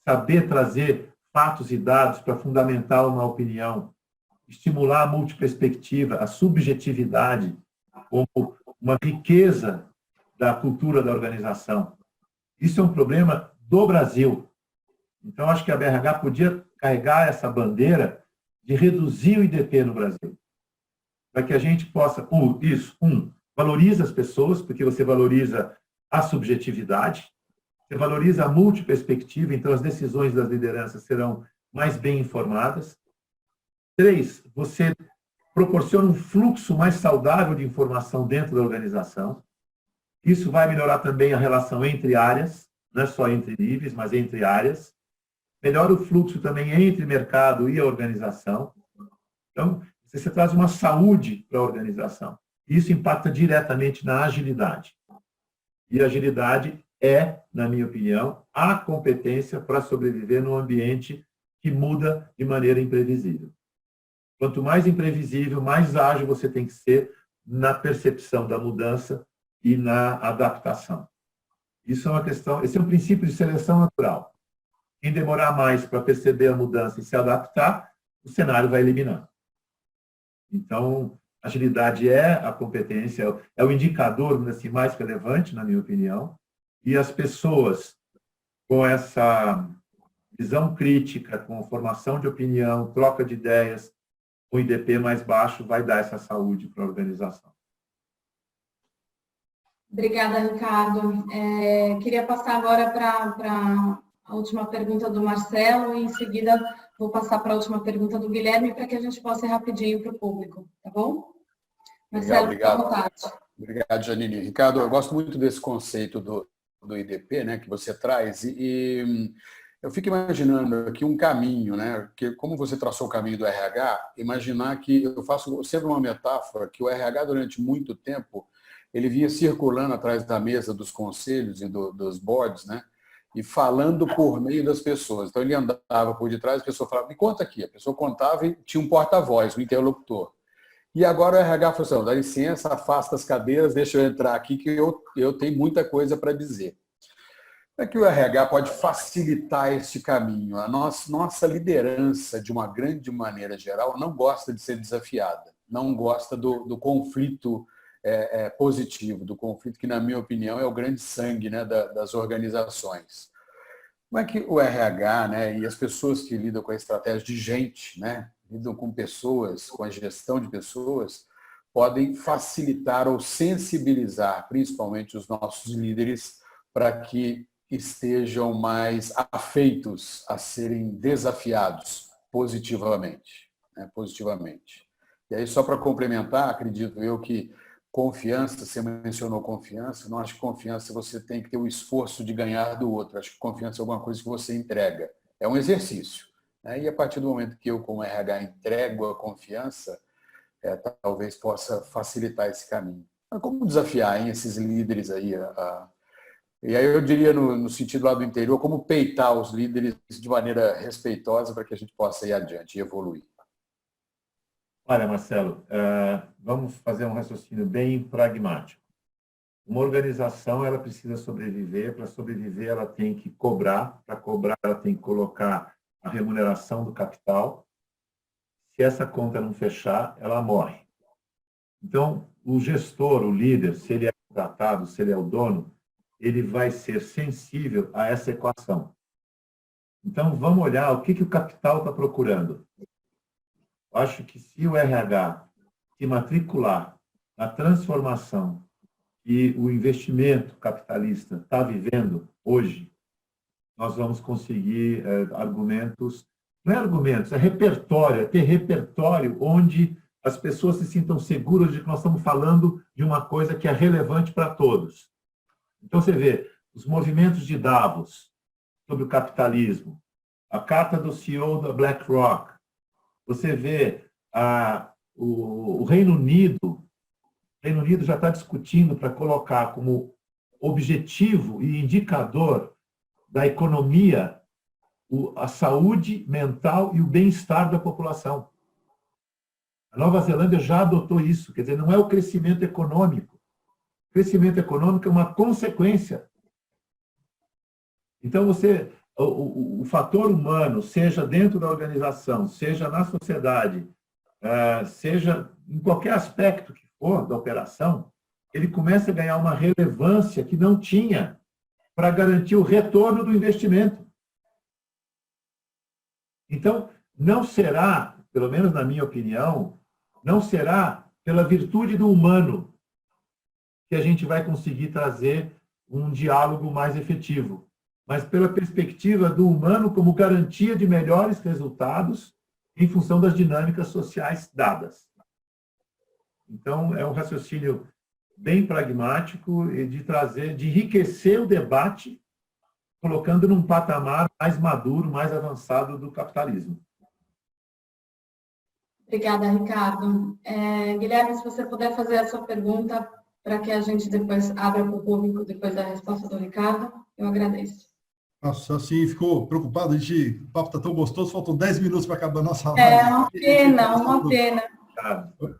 saber trazer fatos e dados para fundamentar uma opinião, estimular a multiperspectiva, a subjetividade, como uma riqueza da cultura da organização. Isso é um problema do Brasil. Então, acho que a BRH podia carregar essa bandeira de reduzir o IDP no Brasil, para que a gente possa, valoriza as pessoas, porque você valoriza a subjetividade, você valoriza a multiperspectiva, então as decisões das lideranças serão mais bem informadas. 3, você proporciona um fluxo mais saudável de informação dentro da organização. Isso vai melhorar também a relação entre áreas, não é só entre níveis, mas entre áreas. Melhora o fluxo também entre mercado e a organização. Então, você traz uma saúde para a organização. Isso impacta diretamente na agilidade. E a agilidade é, na minha opinião, a competência para sobreviver num ambiente que muda de maneira imprevisível. Quanto mais imprevisível, mais ágil você tem que ser na percepção da mudança e na adaptação. Isso é uma questão, esse é um princípio de seleção natural. Quem demorar mais para perceber a mudança e se adaptar, o cenário vai eliminando. Então, agilidade é a competência, é o indicador assim, mais relevante, na minha opinião, e as pessoas com essa visão crítica, com formação de opinião, troca de ideias, o IDP mais baixo vai dar essa saúde para a organização. Obrigada, Ricardo. Queria passar agora para a última pergunta do Marcelo e, em seguida, vou passar para a última pergunta do Guilherme para que a gente possa ir rapidinho para o público, tá bom? Marcelo, Obrigado. fica à vontade. Obrigado, Janine. Ricardo, eu gosto muito desse conceito do IDP, né, que você traz, e eu fico imaginando aqui um caminho, né, que como você traçou o caminho do RH, imaginar que eu faço sempre uma metáfora que o RH durante muito tempo ele vinha circulando atrás da mesa dos conselhos e dos boards, né, e falando por meio das pessoas. Então ele andava por detrás, a pessoa falava, me conta aqui, a pessoa contava e tinha um porta-voz, um interlocutor. E agora o RH falou assim, dá licença, afasta as cadeiras, deixa eu entrar aqui que eu tenho muita coisa para dizer. Como é que o RH pode facilitar este caminho? A nossa liderança, de uma grande maneira geral, não gosta de ser desafiada, não gosta do conflito positivo, do conflito que, na minha opinião, é o grande sangue, né, das organizações. Como é que o RH, né, e as pessoas que lidam com a estratégia de gente, né, lidam com pessoas, com a gestão de pessoas, podem facilitar ou sensibilizar, principalmente os nossos líderes, para que estejam mais afeitos a serem desafiados positivamente, né, positivamente. E aí, só para complementar, acredito eu que confiança, você mencionou confiança, não acho que confiança você tem que ter o esforço de ganhar do outro, acho que confiança é alguma coisa que você entrega, é um exercício. E a partir do momento que eu, como RH, entrego a confiança, talvez possa facilitar esse caminho. Mas como desafiar esses líderes aí? E aí eu diria, no sentido lá do interior, como peitar os líderes de maneira respeitosa para que a gente possa ir adiante e evoluir? Olha, Marcelo, vamos fazer um raciocínio bem pragmático. Uma organização, ela precisa sobreviver. Para sobreviver, ela tem que cobrar. Para cobrar, ela tem que colocar a remuneração do capital. Se essa conta não fechar, ela morre. Então, o gestor, o líder, se ele é contratado, se ele é o dono, ele vai ser sensível a essa equação. Então, vamos olhar o que o capital está procurando. Eu acho que se o RH se matricular na transformação que o investimento capitalista está vivendo hoje, nós vamos conseguir argumentos, não é argumentos, é repertório, é ter repertório onde as pessoas se sintam seguras de que nós estamos falando de uma coisa que é relevante para todos. Então, você vê os movimentos de Davos sobre o capitalismo, a carta do CEO da BlackRock, você vê o Reino Unido já está discutindo para colocar como objetivo e indicador da economia a saúde mental e o bem-estar da população. A Nova Zelândia já adotou isso, quer dizer, não é o crescimento econômico. O crescimento econômico é uma consequência. Então, o fator humano, seja dentro da organização, seja na sociedade, seja em qualquer aspecto que for da operação, ele começa a ganhar uma relevância que não tinha para garantir o retorno do investimento. Então, não será, pelo menos na minha opinião, não será pela virtude do humano que a gente vai conseguir trazer um diálogo mais efetivo, mas pela perspectiva do humano como garantia de melhores resultados em função das dinâmicas sociais dadas. Então, é um raciocínio bem pragmático e de enriquecer o debate, colocando num patamar mais maduro, mais avançado do capitalismo. Obrigada, Ricardo. Guilherme, se você puder fazer a sua pergunta para que a gente depois abra para o público, depois da resposta do Ricardo, eu agradeço. Nossa, assim, ficou preocupado, o papo está tão gostoso, faltam 10 minutos para acabar a nossa live. É uma pena, uma pena.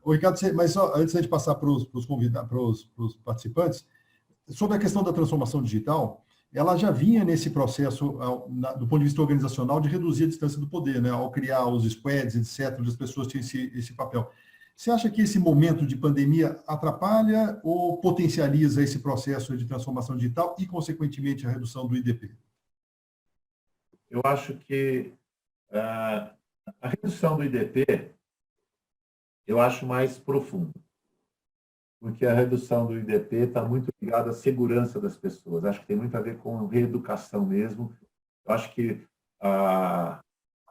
Ô, Ricardo, mas só, antes de passar para os convidados, para os participantes, sobre a questão da transformação digital, ela já vinha nesse processo, do ponto de vista organizacional, de reduzir a distância do poder, né? Ao criar os squads, etc., onde as pessoas tinham esse papel. Você acha que esse momento de pandemia atrapalha ou potencializa esse processo de transformação digital e, consequentemente, a redução do IDP? Eu acho que a redução do IDP, eu acho mais profunda, porque a redução do IDP está muito ligada à segurança das pessoas. Acho que tem muito a ver com reeducação mesmo. Eu acho que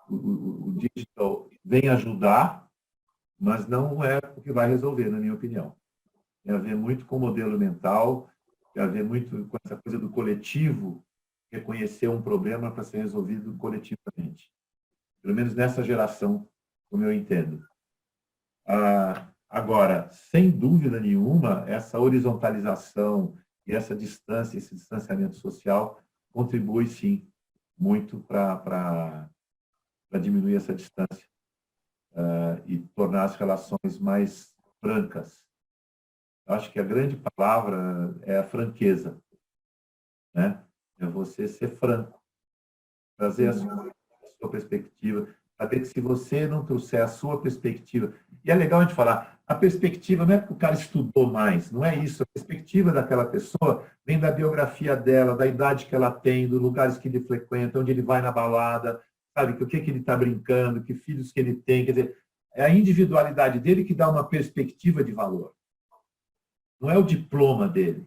o digital vem ajudar, mas não é o que vai resolver, na minha opinião. Tem a ver muito com o modelo mental, tem a ver muito com essa coisa do coletivo, reconhecer um problema para ser resolvido coletivamente. Pelo menos nessa geração, como eu entendo. Agora, sem dúvida nenhuma, essa horizontalização e essa distância, esse distanciamento social, contribui, sim, muito para diminuir essa distância e tornar as relações mais francas. Eu acho que a grande palavra é a franqueza, né? É você ser franco, trazer a sua perspectiva, saber que se você não trouxer a sua perspectiva, e é legal a gente falar, a perspectiva não é porque o cara estudou mais, não é isso, a perspectiva daquela pessoa vem da biografia dela, da idade que ela tem, dos lugares que ele frequenta, onde ele vai na balada, sabe, o que ele está brincando, que filhos que ele tem, quer dizer, é a individualidade dele que dá uma perspectiva de valor. Não é o diploma dele.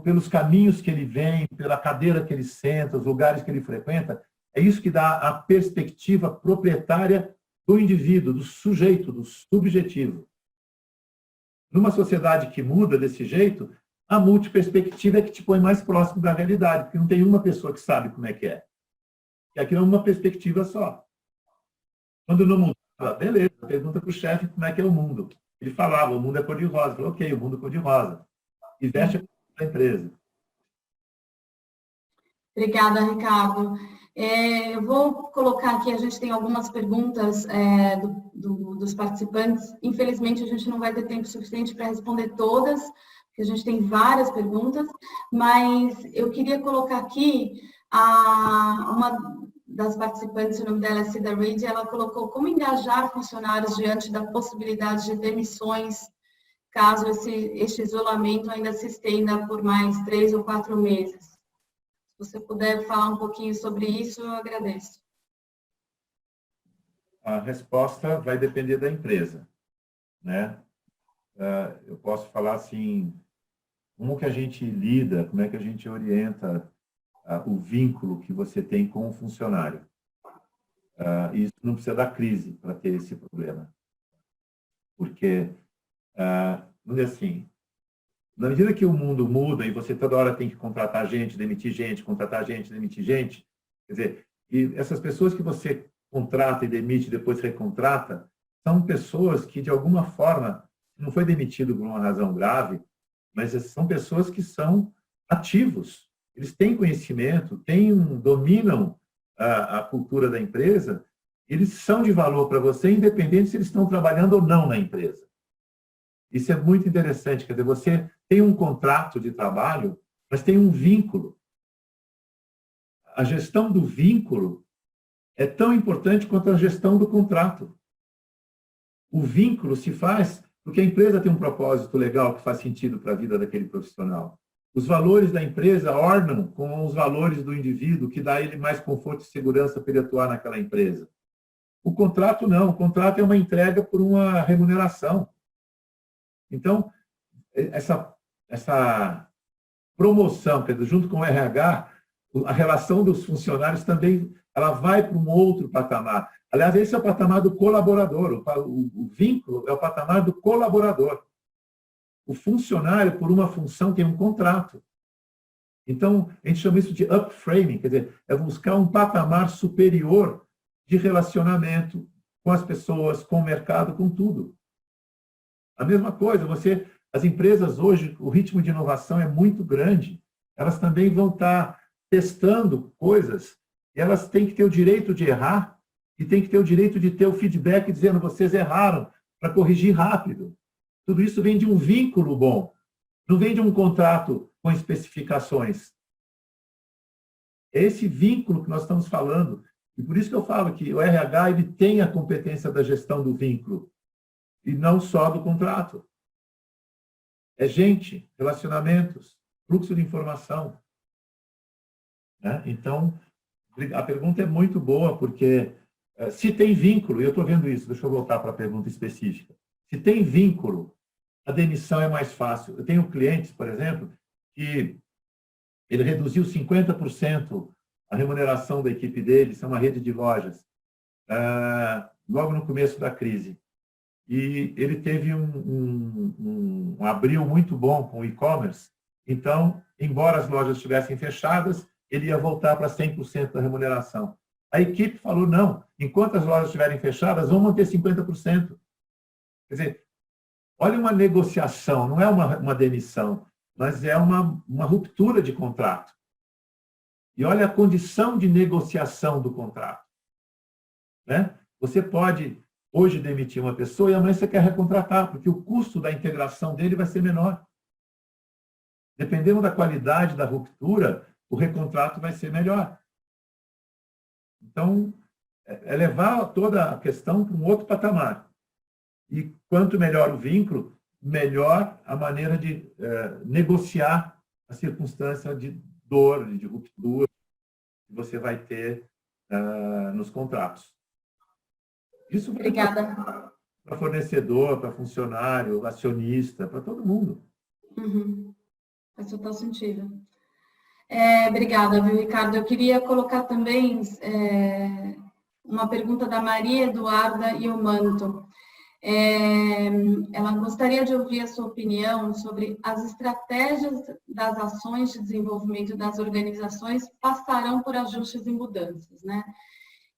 Pelos caminhos que ele vem, pela cadeira que ele senta, os lugares que ele frequenta, é isso que dá a perspectiva proprietária do indivíduo, do sujeito, do subjetivo. Numa sociedade que muda desse jeito, a multiperspectiva é que te põe mais próximo da realidade, porque não tem uma pessoa que sabe como é que é. E aqui é uma perspectiva só. Quando no mundo, beleza, pergunta para o chefe como é que é o mundo. Ele falava, o mundo é cor-de-rosa. Falou, ok, o mundo é cor-de-rosa. E veste a empresa. Obrigada, Ricardo. Eu vou colocar aqui, a gente tem algumas perguntas dos participantes. Infelizmente, a gente não vai ter tempo suficiente para responder todas, que a gente tem várias perguntas, mas eu queria colocar aqui uma das participantes, o nome dela é Cida Reid, ela colocou como engajar funcionários diante da possibilidade de demissões, caso este isolamento ainda se estenda por mais 3 ou 4 meses. Se você puder falar um pouquinho sobre isso, eu agradeço. A resposta vai depender da empresa, né? Eu posso falar assim, como que a gente lida, como é que a gente orienta o vínculo que você tem com o funcionário. Isso não precisa da crise para ter esse problema. Porque, vamos dizer assim, na medida que o mundo muda e você toda hora tem que contratar gente, demitir gente, contratar gente, demitir gente, quer dizer, e essas pessoas que você contrata e demite e depois recontrata, são pessoas que, de alguma forma, não foi demitido por uma razão grave, mas são pessoas que são ativos. Eles têm conhecimento, dominam a cultura da empresa, eles são de valor para você, independente se eles estão trabalhando ou não na empresa. Isso é muito interessante, quer dizer, você tem um contrato de trabalho, mas tem um vínculo. A gestão do vínculo é tão importante quanto a gestão do contrato. O vínculo se faz porque a empresa tem um propósito legal que faz sentido para a vida daquele profissional. Os valores da empresa ornam com os valores do indivíduo, que dá a ele mais conforto e segurança para ele atuar naquela empresa. O contrato não, o contrato é uma entrega por uma remuneração. Então, essa promoção, quer dizer, junto com o RH, a relação dos funcionários também ela vai para um outro patamar. Aliás, esse é o patamar do colaborador, o vínculo é o patamar do colaborador. O funcionário, por uma função, tem um contrato. Então, a gente chama isso de upframing, quer dizer, é buscar um patamar superior de relacionamento com as pessoas, com o mercado, com tudo. A mesma coisa, as empresas hoje, o ritmo de inovação é muito grande, elas também vão estar testando coisas, e elas têm que ter o direito de errar, e têm que ter o direito de ter o feedback dizendo, vocês erraram, para corrigir rápido. Tudo isso vem de um vínculo bom, não vem de um contrato com especificações. É esse vínculo que nós estamos falando. E por isso que eu falo que o RH ele tem a competência da gestão do vínculo, e não só do contrato. É gente, relacionamentos, fluxo de informação. Né? Então, a pergunta é muito boa, porque se tem vínculo, e eu estou vendo isso, deixa eu voltar para a pergunta específica. Se tem vínculo, a demissão é mais fácil. Eu tenho clientes, por exemplo, que ele reduziu 50% a remuneração da equipe dele, isso é uma rede de lojas, logo no começo da crise. E ele teve um abril muito bom com o e-commerce, então, embora as lojas estivessem fechadas, ele ia voltar para 100% da remuneração. A equipe falou, não, enquanto as lojas estiverem fechadas, vamos manter 50%. Quer dizer, olha uma negociação, não é uma demissão, mas é uma ruptura de contrato. E olha a condição de negociação do contrato. Né? Você pode hoje demitir uma pessoa e amanhã você quer recontratar, porque o custo da integração dele vai ser menor. Dependendo da qualidade da ruptura, o recontrato vai ser melhor. Então, é levar toda a questão para um outro patamar. E quanto melhor o vínculo, melhor a maneira de negociar a circunstância de dor, de ruptura que você vai ter nos contratos. Isso vai para fornecedor, para funcionário, acionista, para todo mundo. Uhum. Faz total sentido. Obrigada, viu, Ricardo? Eu queria colocar também uma pergunta da Maria Eduarda Iomanto. Ela gostaria de ouvir a sua opinião sobre as estratégias das ações de desenvolvimento das organizações passarão por ajustes e mudanças, né?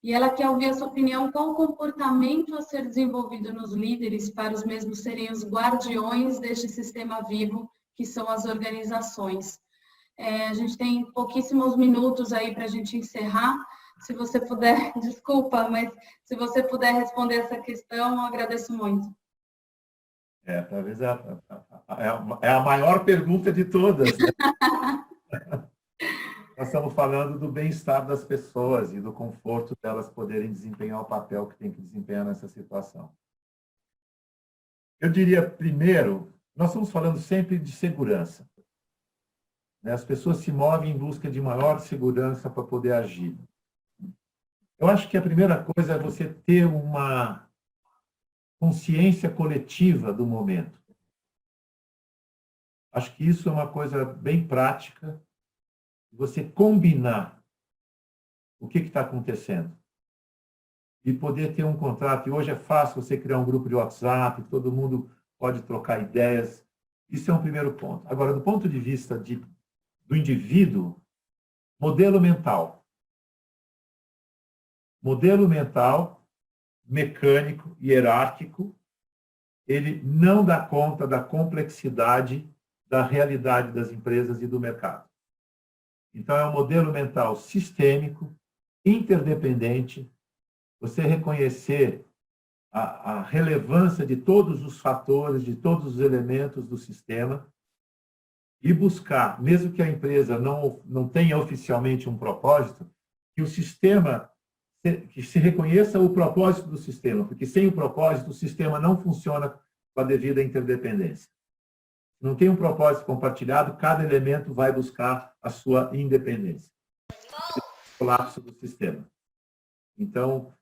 E ela quer ouvir a sua opinião, qual o comportamento a ser desenvolvido nos líderes para os mesmos serem os guardiões deste sistema vivo que são as organizações. A gente tem pouquíssimos minutos aí para a gente encerrar. Se você puder, desculpa, mas se você puder responder essa questão, eu agradeço muito. Talvez a É a maior pergunta de todas. Né? Nós estamos falando do bem-estar das pessoas e do conforto delas poderem desempenhar o papel que tem que desempenhar nessa situação. Eu diria, primeiro, nós estamos falando sempre de segurança. As pessoas se movem em busca de maior segurança para poder agir. Eu acho que a primeira coisa é você ter uma consciência coletiva do momento. Acho que isso é uma coisa bem prática, você combinar o que está acontecendo e poder ter um contrato. E hoje é fácil você criar um grupo de WhatsApp, todo mundo pode trocar ideias. Isso é um primeiro ponto. Agora, do ponto de vista do indivíduo, modelo mental. Modelo mental, mecânico, hierárquico, ele não dá conta da complexidade da realidade das empresas e do mercado. Então, é um modelo mental sistêmico, interdependente, você reconhecer a relevância de todos os fatores, de todos os elementos do sistema e buscar, mesmo que a empresa não tenha oficialmente um propósito, que o sistema, que se reconheça o propósito do sistema, porque sem o propósito, o sistema não funciona com a devida interdependência. Não tem um propósito compartilhado, cada elemento vai buscar a sua independência. O colapso do sistema. Então,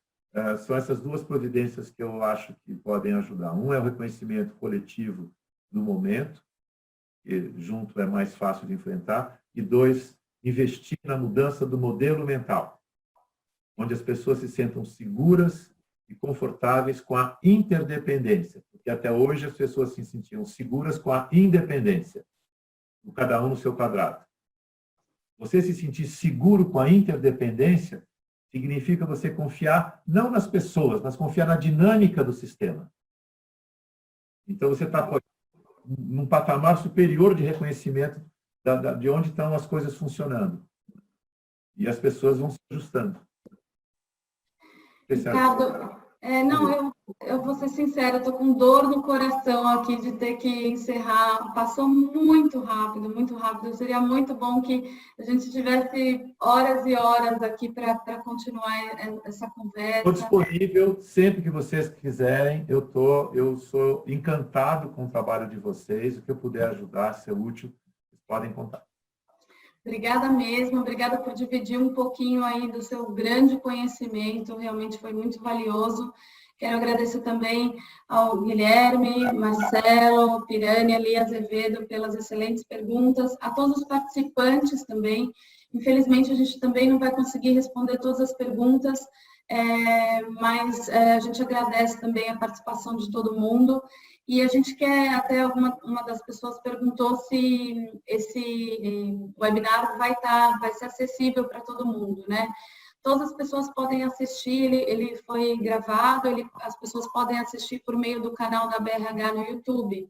são essas duas providências que eu acho que podem ajudar. Um é o reconhecimento coletivo do momento, que junto é mais fácil de enfrentar. E dois, investir na mudança do modelo mental, onde as pessoas se sentam seguras e confortáveis com a interdependência, porque até hoje as pessoas se sentiam seguras com a independência, cada um no seu quadrado. Você se sentir seguro com a interdependência significa você confiar não nas pessoas, mas confiar na dinâmica do sistema. Então você está num patamar superior de reconhecimento de onde estão as coisas funcionando. E as pessoas vão se ajustando. Ricardo, eu vou ser sincera, eu estou com dor no coração aqui de ter que encerrar. Passou muito rápido, muito rápido. Seria muito bom que a gente tivesse horas e horas aqui para continuar essa conversa. Estou disponível sempre que vocês quiserem. Eu sou encantado com o trabalho de vocês. O que eu puder ajudar, ser útil, vocês podem contar. Obrigada mesmo, obrigada por dividir um pouquinho aí do seu grande conhecimento, realmente foi muito valioso. Quero agradecer também ao Guilherme, Marcelo, Pirani, Ali Azevedo pelas excelentes perguntas, a todos os participantes também. Infelizmente, a gente também não vai conseguir responder todas as perguntas, mas a gente agradece também a participação de todo mundo. E a gente quer, até uma das pessoas perguntou se esse webinar vai ser acessível para todo mundo, né? Todas as pessoas podem assistir, ele foi gravado, as pessoas podem assistir por meio do canal da BRH no YouTube.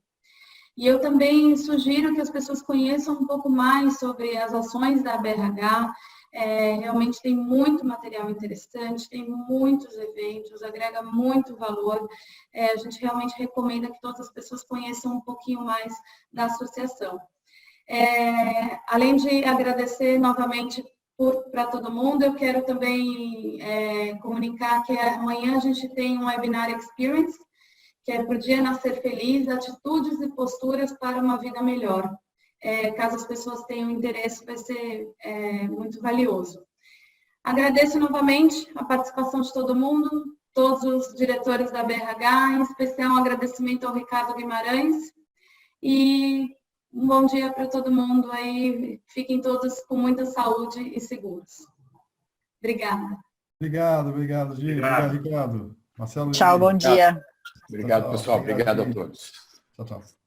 E eu também sugiro que as pessoas conheçam um pouco mais sobre as ações da BRH. Realmente tem muito material interessante, tem muitos eventos, agrega muito valor. A gente realmente recomenda que todas as pessoas conheçam um pouquinho mais da associação. Além de agradecer novamente para todo mundo, eu quero também comunicar que amanhã a gente tem um Webinar Experience, que é por Dia Nascer Feliz, atitudes e posturas para uma vida melhor. Caso as pessoas tenham interesse, vai ser muito valioso. Agradeço novamente a participação de todo mundo, todos os diretores da BRH, em especial um agradecimento ao Ricardo Guimarães, e um bom dia para todo mundo aí, fiquem todos com muita saúde e seguros. Obrigada. Obrigado, Gil. Obrigado, Ricardo. Marcelo. Tchau, bom dia. Obrigado, pessoal. Obrigado a todos. Tchau.